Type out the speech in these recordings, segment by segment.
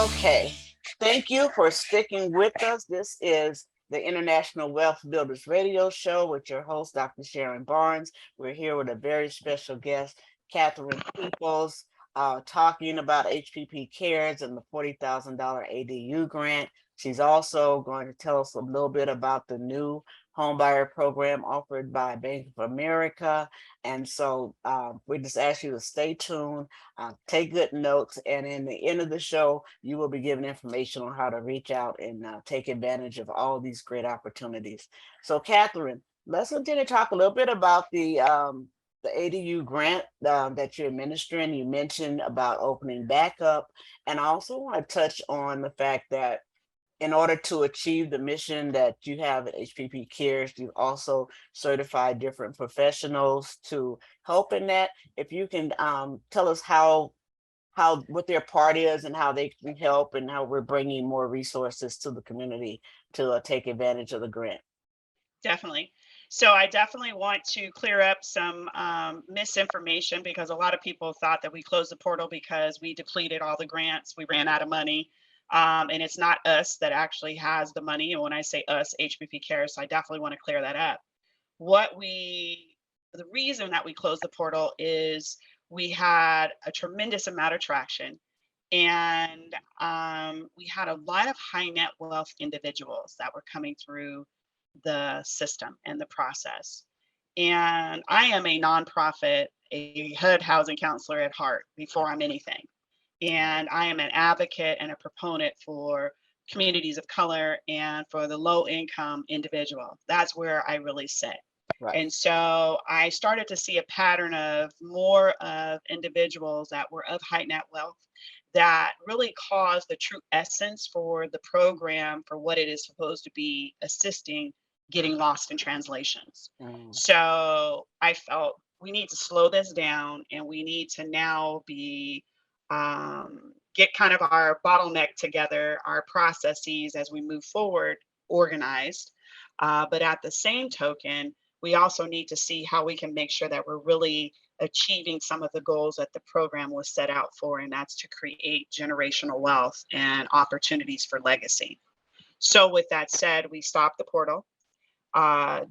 Okay, thank you for sticking with us. This is the International Wealth Builders Radio Show with your host, Dr. Sharon Barnes. We're here with a very special guest, Katherine Peoples, talking about HPP Cares and the $40,000 ADU grant. She's also going to tell us a little bit about the new homebuyer program offered by Bank of America. And so we just ask you to stay tuned, take good notes, and in the end of the show, you will be given information on how to reach out and take advantage of all these great opportunities. So, Katherine, let's continue to talk a little bit about the ADU grant that you're administering. You mentioned about opening back up, and I also want to touch on the fact that in order to achieve the mission that you have at HPP Cares, you also certify different professionals to help in that. If you can tell us how what their part is and how they can help and how we're bringing more resources to the community to take advantage of the grant. Definitely. So I definitely want to clear up some misinformation because a lot of people thought that we closed the portal because we depleted all the grants, we ran out of money. And it's not us that actually has the money. And when I say us, HPP Cares, I definitely want to clear that up. The reason that we closed the portal is we had a tremendous amount of traction, and we had a lot of high net wealth individuals that were coming through the system and the process. And I am a nonprofit, a HUD housing counselor at heart before I'm anything. And I am an advocate and a proponent for communities of color and for the low income individual. That's where I really sit. Right. And so I started to see a pattern of more of individuals that were of high net wealth that really caused the true essence for the program for what it is supposed to be assisting getting lost in translations. Mm, So I felt we need to slow this down and we need to now be get kind of our bottleneck together, our processes as we move forward, organized. But at the same token, we also need to see how we can make sure that we're really achieving some of the goals that the program was set out for, and that's to create generational wealth and opportunities for legacy. So, with that said, we stopped the portal.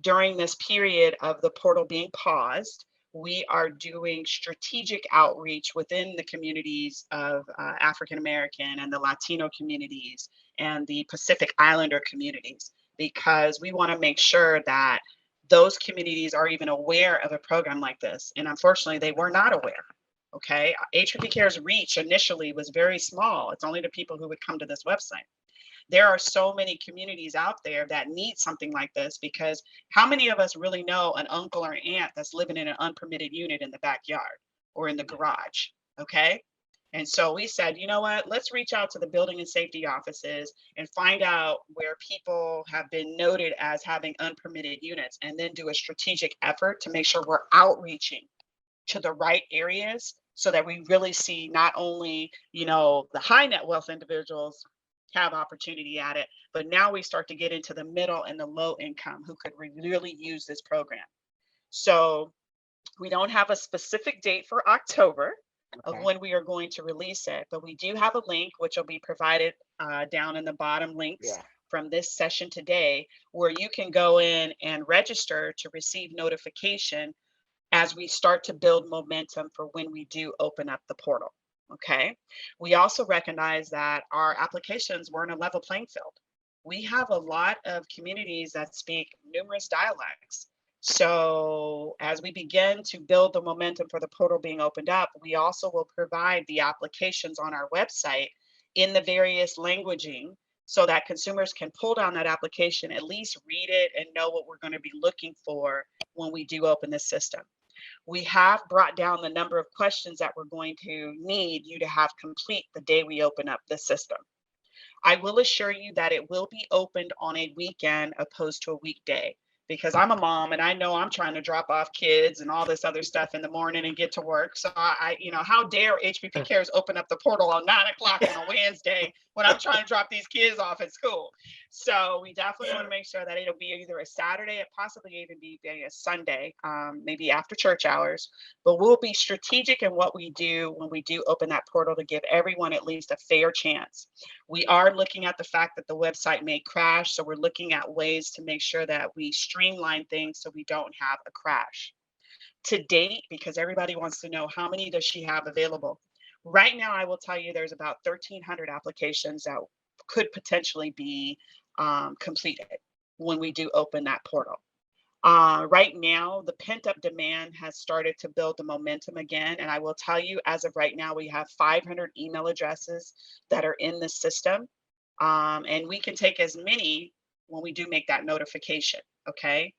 During this period of the portal being paused, we are doing strategic outreach within the communities of African American and the Latino communities and the Pacific Islander communities, because we want to make sure that those communities are even aware of a program like this. And unfortunately, they were not aware. Okay. HPP Care's reach initially was very small. It's only the people who would come to this website. There are so many communities out there that need something like this, because how many of us really know an uncle or aunt that's living in an unpermitted unit in the backyard or in the garage? Okay. And so we said, you know what, let's reach out to the building and safety offices and find out where people have been noted as having unpermitted units, and then do a strategic effort to make sure we're outreaching to the right areas so that we really see not only, the high net wealth individuals have opportunity at it, but now we start to get into the middle and the low income who could really use this program. So we don't have a specific date for October of okay. when we are going to release it, but we do have a link which will be provided down in the bottom links Yeah. from this session today, where you can go in and register to receive notification as we start to build momentum for when we do open up the portal. Okay. We also recognize that our applications weren't a level playing field. We have a lot of communities that speak numerous dialects. So, as we begin to build the momentum for the portal being opened up, we also will provide the applications on our website in the various languaging so that consumers can pull down that application, at least read it, and know what we're going to be looking for when we do open the system. We have brought down the number of questions that we're going to need you to have complete the day we open up the system. I will assure you that it will be opened on a weekend opposed to a weekday, because I'm a mom and I know I'm trying to drop off kids and all this other stuff in the morning and get to work. So how dare HPP Cares open up the portal on 9 o'clock on a Wednesday when I'm trying to drop these kids off at school. So we definitely want to make sure that it'll be either a Saturday, it possibly even be a Sunday, maybe after church hours. But we'll be strategic in what we do when we do open that portal to give everyone at least a fair chance. We are looking at the fact that the website may crash, so we're looking at ways to make sure that we streamline things so we don't have a crash. To date, because everybody wants to know how many does she have available. Right now, I will tell you there's about 1,300 applications that could potentially be completed when we do open that portal. Right now, the pent up demand has started to build the momentum again. And I will tell you, as of right now, we have 500 email addresses that are in the system. And we can take as many when we do make that notification. Okay.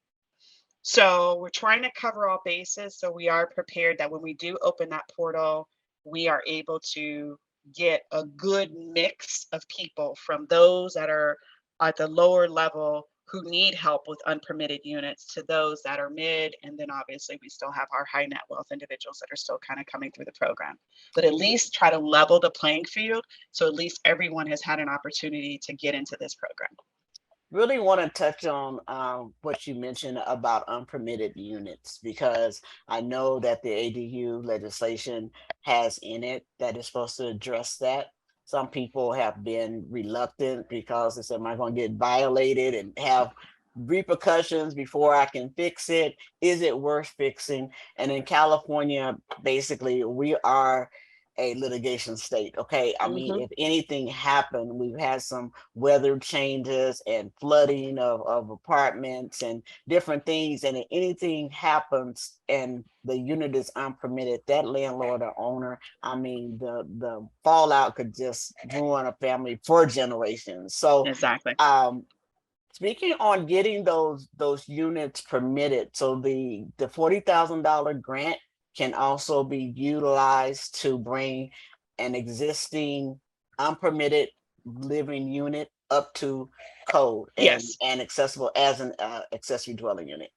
So we're trying to cover all bases. So we are prepared that when we do open that portal, we are able to get a good mix of people, from those that are at the lower level who need help with unpermitted units to those that are mid. And then obviously we still have our high net wealth individuals that are still kind of coming through the program. But at least try to level the playing field. So at least everyone has had an opportunity to get into this program. Really want to touch on what you mentioned about unpermitted units, because I know that the ADU legislation has in it that is supposed to address that. Some people have been reluctant because they said, am I going to get violated and have repercussions before I can fix it? Is it worth fixing? And in California, basically, we are a litigation state. Okay. I mean, Mm-hmm. if anything happened, we've had some weather changes and flooding of apartments and different things. And if anything happens and the unit is unpermitted, that landlord or owner, I mean, the fallout could just ruin a family for generations. So Exactly. speaking on getting those units permitted, so the $40,000 grant can also be utilized to bring an existing unpermitted living unit up to code Yes. and accessible as an accessory dwelling unit.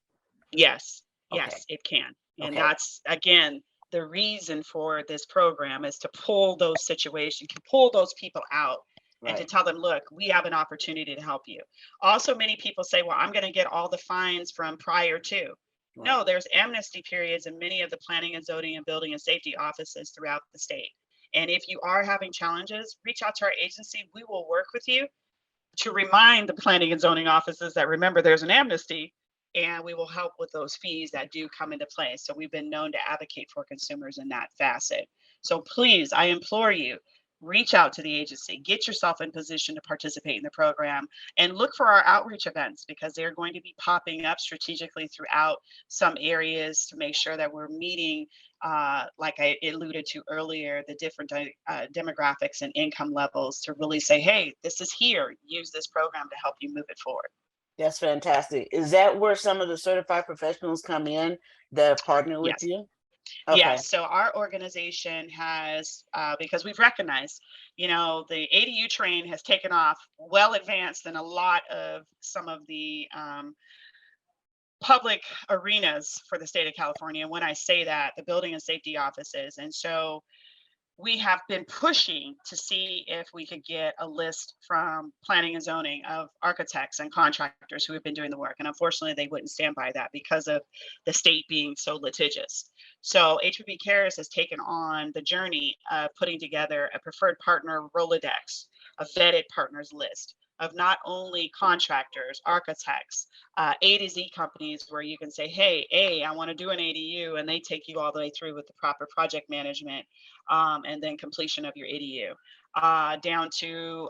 Yes, Okay, yes, it can. And okay, that's again the reason for this program, is to pull those situations, to pull those people out and to right, tell them, look, we have an opportunity to help you. Also, many people say, well, I'm going to get all the fines from prior to. right. No, there's amnesty periods in many of the planning and zoning and building and safety offices throughout the state. And if you are having challenges, reach out to our agency. We will work with you to remind the planning and zoning offices that, remember, there's an amnesty, and we will help with those fees that do come into play. So we've been known to advocate for consumers in that facet. So please, I implore you, reach out to the agency, get yourself in position to participate in the program, and look for our outreach events, because they're going to be popping up strategically throughout some areas to make sure that we're meeting, like I alluded to earlier, the different demographics and income levels, to really say, hey, this is here. Use this program to help you move it forward. That's fantastic. Is that where some of the certified professionals come in that partner with Yes. you? Okay, Yes. So our organization has, because we've recognized, the ADU train has taken off well advanced in a lot of some of the public arenas for the state of California. When I say that, the building and safety offices. And so we have been pushing to see if we could get a list from planning and zoning of architects and contractors who have been doing the work. And unfortunately, they wouldn't stand by that because of the state being so litigious. So HPP Cares has taken on the journey of putting together a preferred partner Rolodex, a vetted partners list of not only contractors, architects, A to Z companies, where you can say, hey, I want to do an ADU, and they take you all the way through with the proper project management, and then completion of your ADU, down to,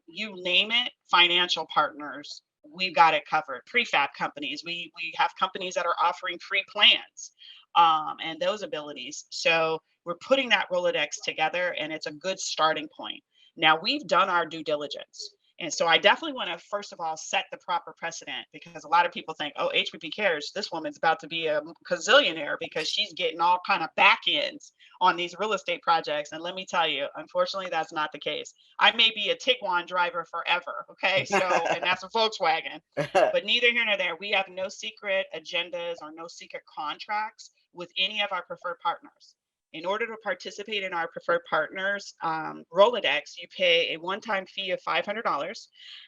you name it, financial partners. We've got it covered. Prefab companies. We have companies that are offering free plans, and those abilities. So we're putting that Rolodex together, and it's a good starting point. Now we've done our due diligence. And so I definitely want to, first of all, set the proper precedent, because a lot of people think, oh, HPP cares, this woman's about to be a gazillionaire because she's getting all kind of back ends on these real estate projects. And let me tell you, unfortunately, that's not the case. I may be a Tiguan driver forever. Okay. So, and that's a Volkswagen, but neither here nor there. We have no secret agendas or no secret contracts with any of our preferred partners. In order to participate in our preferred partners Rolodex, you pay a one-time fee of $500.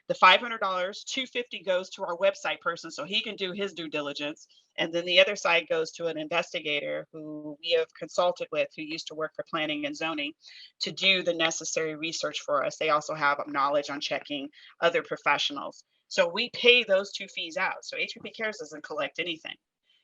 The $500, $250 goes to our website person so he can do his due diligence. And then the other side goes to an investigator who we have consulted with, who used to work for planning and zoning, to do the necessary research for us. They also have knowledge on checking other professionals. So we pay those two fees out. So HPP Cares doesn't collect anything.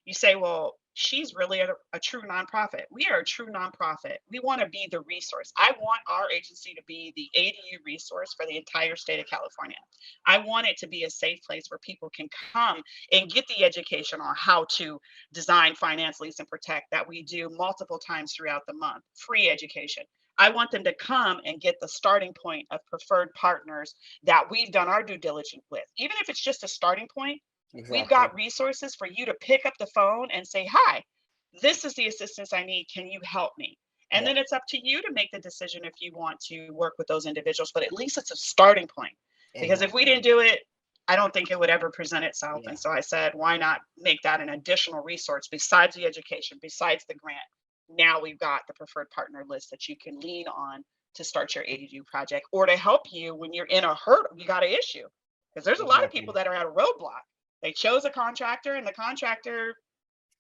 You say, well, she's really a true nonprofit. We are a true nonprofit. We want to be the resource. I want our agency to be the ADU resource for the entire state of California. I want it to be a safe place where people can come and get the education on how to design, finance, lease, and protect that we do multiple times throughout the month, free education. I want them to come and get the starting point of preferred partners that we've done our due diligence with. Even if it's just a starting point, we've got resources for you to pick up the phone and say, hi, this is the assistance I need. Can you help me? And then it's up to you to make the decision if you want to work with those individuals, but at least it's a starting point. Because if we didn't do it, I don't think it would ever present itself. And so I said, why not make that an additional resource besides the education, besides the grant? Now we've got the preferred partner list that you can lean on to start your ADU project, or to help you when you're in a hurdle, you got an issue. Because there's a lot of people that are at a roadblock. They chose a contractor and the contractor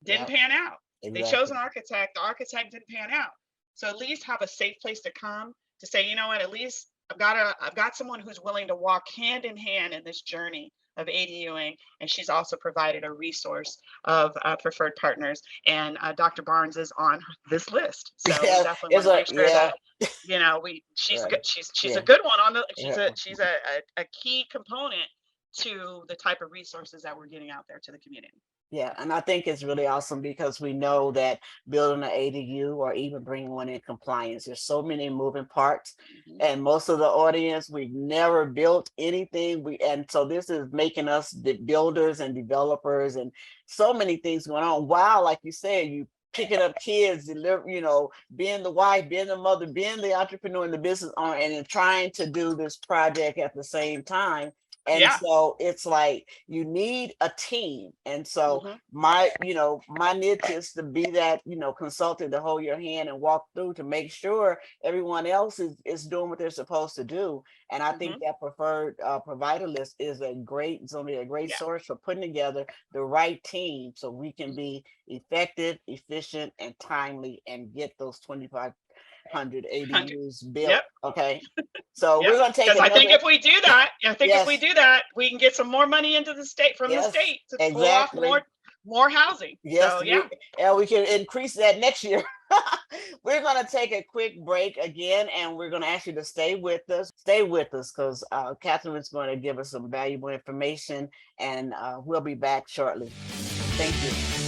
didn't pan out. They chose an architect, the architect didn't pan out. So at least have a safe place to come to say, you know what, at least I've got someone who's willing to walk hand in hand in this journey of ADUing, and she's also provided a resource of preferred partners. And Dr. Barnes is on this list, so we definitely want to make sure that she's good. She's a good one on the. She's a key component to the type of resources that we're getting out there to the community. Yeah, and I think it's really awesome because we know that building an ADU or even bringing one in compliance, there's so many moving parts, and most of the audience, we've never built anything. And so this is making us the builders and developers, and so many things going on. Wow, like you said, you picking up kids, being the wife, being the mother, being the entrepreneur and the business owner, and then trying to do this project at the same time. And so it's like you need a team. And so my niche is to be that, consultant to hold your hand and walk through to make sure everyone else is doing what they're supposed to do. And I think that preferred provider list is going to be a great source for putting together the right team so we can be effective, efficient, and timely and get those 2,500 ADUs built. Yep. Okay. So we're going to take because I think if we do that, we can get some more money into the state from the state to pull off more housing. Yes. So, we can increase that next year. We're going to take a quick break again, and we're going to ask you to stay with us because Catherine's going to give us some valuable information, and we'll be back shortly. Thank you.